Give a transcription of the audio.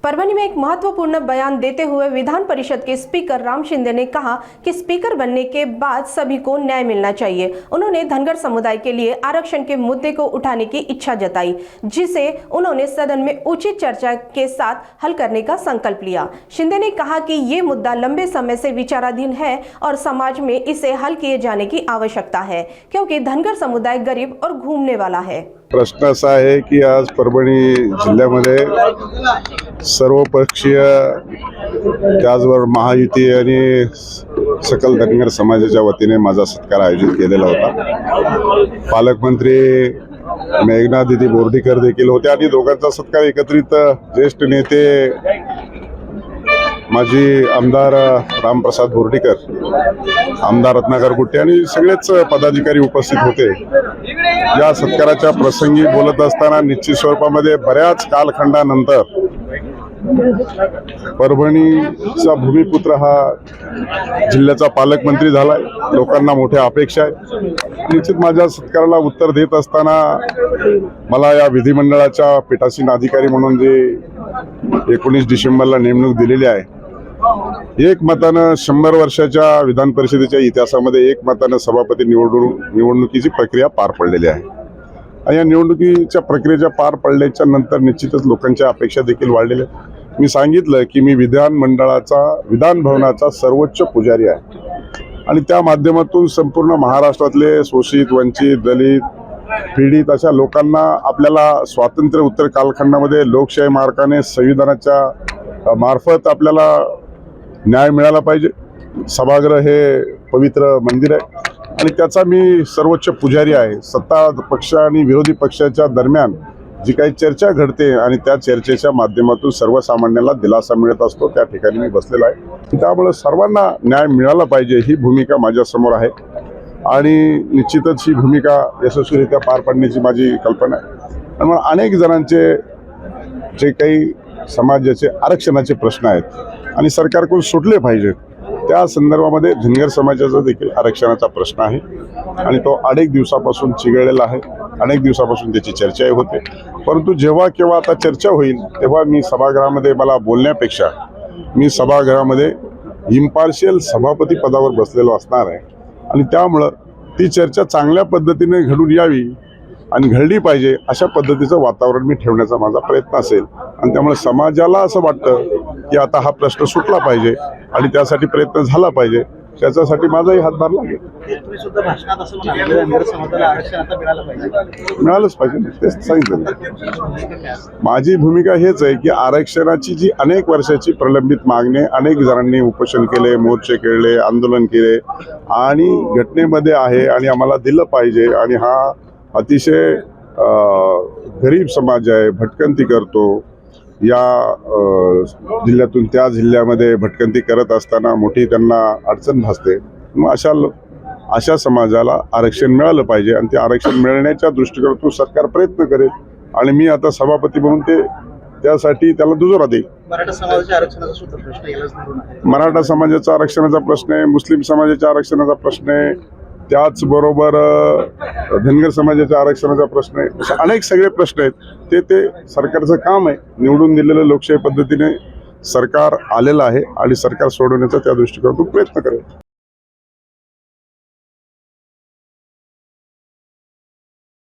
परभणी में एक महत्वपूर्ण बयान देते हुए विधान परिषद के स्पीकर राम शिंदे ने कहा कि स्पीकर बनने के बाद सभी को न्याय मिलना चाहिए। उन्होंने धनगर समुदाय के लिए आरक्षण के मुद्दे को उठाने की इच्छा जताई, जिसे उन्होंने सदन में उचित चर्चा के साथ हल करने का संकल्प लिया। शिंदे ने कहा कि ये मुद्दा लंबे समय से विचाराधीन है और समाज में इसे हल किए जाने की आवश्यकता है, क्योंकि धनगर समुदाय गरीब और घूमने वाला है। प्रश्न असा आहे की आज परभणी जिल्ह्यामध्ये सर्वपक्षीय त्याचबरोबर महायुती आणि सकल धनगर समाजाच्या वतीने माझा सत्कार आयोजित केलेला होता। पालकमंत्री मेघना दीदी बोर्डीकर देखील होते आणि दोघांचा सत्कार एकत्रित ज्येष्ठ नेते माजी आमदार रामप्रसाद बोर्डीकर, आमदार रत्नाकर गुट्टे आणि सगळेच पदाधिकारी उपस्थित होते। या सत्काराच्या प्रसंगी बोलत असताना निश्चित स्वरूपामध्ये बऱ्याच कालखंडानंतर परभणीचा भूमिपुत्र हा जिल्ह्याचा पालकमंत्री झालाय। लोकांना मोठ्या अपेक्षा आहेत। निश्चित माझ्या सत्काराला उत्तर देत असताना मला या विधिमंडळाच्या पीठासीन अधिकारी म्हणून जे 19 डिसेंबरला नेमणूक दिलेली आहे, एकमतानं 100 वर्षाच्या विधान परिषदेच्या इतिहासामध्ये एकमतानं सभापती निवडणुकीची प्रक्रिया पार पडलेली आहे। आणि या निवडणुकीच्या प्रक्रियेच्या पार पडल्याच्या नंतर निश्चितच लोकांच्या अपेक्षा देखील वाढलेल्या आहेत। मी सांगितलं की मी विधान भवनाचा सर्वोच्च पुजारी आहे आणि त्या माध्यमातून संपूर्ण महाराष्ट्रातले शोषित, वंचित, दलित, पीडित अशा लोकांना आपल्याला स्वातंत्र्य उत्तर कालखंडामध्ये लोकशाही मार्गाने संविधानाच्या मार्फत आपल्याला न्याय मिळाला पाहिजे। सभागृह हे पवित्र मंदिर आहे आणि त्याचा मी सर्वोच्च पुजारी आहे। सत्ता पक्ष आणि विरोधी पक्षाच्या दरम्यान जी काही चर्चा घडते आणि त्या चर्चेच्या माध्यमातून सर्वसामान्याला दिलासा मिळत असतो, त्या ठिकाणी मी बसलेला आहे। त्यामुळे सर्वांना न्याय मिळाला पाहिजे ही भूमिका माझ्या समोर आहे आणि निश्चितच ही भूमिका यशस्वीरित्या पार पाडण्याची माझी कल्पना आहे। त्यामुळे अनेक जणांचे जे काही समाजाचे आरक्षणाचे प्रश्न आहेत आणि सरकारकडून सुटले पाहिजेत, त्या संदर्भामध्ये धनगर समाजाचा देखील आरक्षणाचा प्रश्न आहे आणि तो अनेक दिवसापासून चिघळलेला आहे। अनेक दिवसापासून त्याची चर्चाही होते, परंतु जेव्हा केव्हा आता चर्चा होईल तेव्हा मी सभागृहामध्ये मला बोलण्यापेक्षा मी सभागृहामध्ये इम्पार्शियल सभापती पदावर बसलेलो असणार आहे आणि त्यामुळं ती चर्चा चांगल्या पद्धतीने घडून यावी आणि घडली पाहिजे अशा पद्धतीचं वातावरण मी ठेवण्याचा माझा प्रयत्न असेल। आणि त्यामुळे समाजाला असं वाटतं की आता हा प्रश्न सुटला पाहिजे आणि त्यासाठी प्रयत्न झाला पाहिजे, त्याच्यासाठी माझाही हातभार लागेल। मिळालंच पाहिजे, तेच सांगितलं। माझी भूमिका हेच आहे की आरक्षणाची जी अनेक वर्षाची प्रलंबित मागणी, अनेक जणांनी उपोषण केले, मोर्चे केले, आंदोलन केले आणि घटनेमध्ये आहे आणि आम्हाला दिलं पाहिजे। आणि हा अतिशय गरीब समाज आहे, भटकंती करतो, या जिल्ह्यातून त्या जिल्ह्यामध्ये भटकंती करत असताना मोठी त्यांना अडचण भासते। मग अशा समाजाला आरक्षण मिळालं पाहिजे आणि ते आरक्षण मिळण्याच्या दृष्टिकोनातून सरकार प्रयत्न करेल आणि मी आता सभापती म्हणून त्यासाठी त्याला दुजोरा देईल। मराठा समाजाच्या आरक्षणाचा सुद्धा प्रश्न यालाच धरून आहे। मराठा समाजाचा आरक्षणाचा प्रश्न आहे, मुस्लिम समाजाच्या आरक्षणाचा प्रश्न आहे, त्याचबरोबर धनगर समाजाच्या आरक्षणाचा प्रश्न आहे। असे अनेक सगळे प्रश्न आहेत। ते सरकारचं काम आहे। निवडून दिलेलं लोकशाही पद्धतीने सरकार आलेलं आहे आणि सरकार सोडवण्याचा त्या दृष्टिकोनातून प्रयत्न करेल।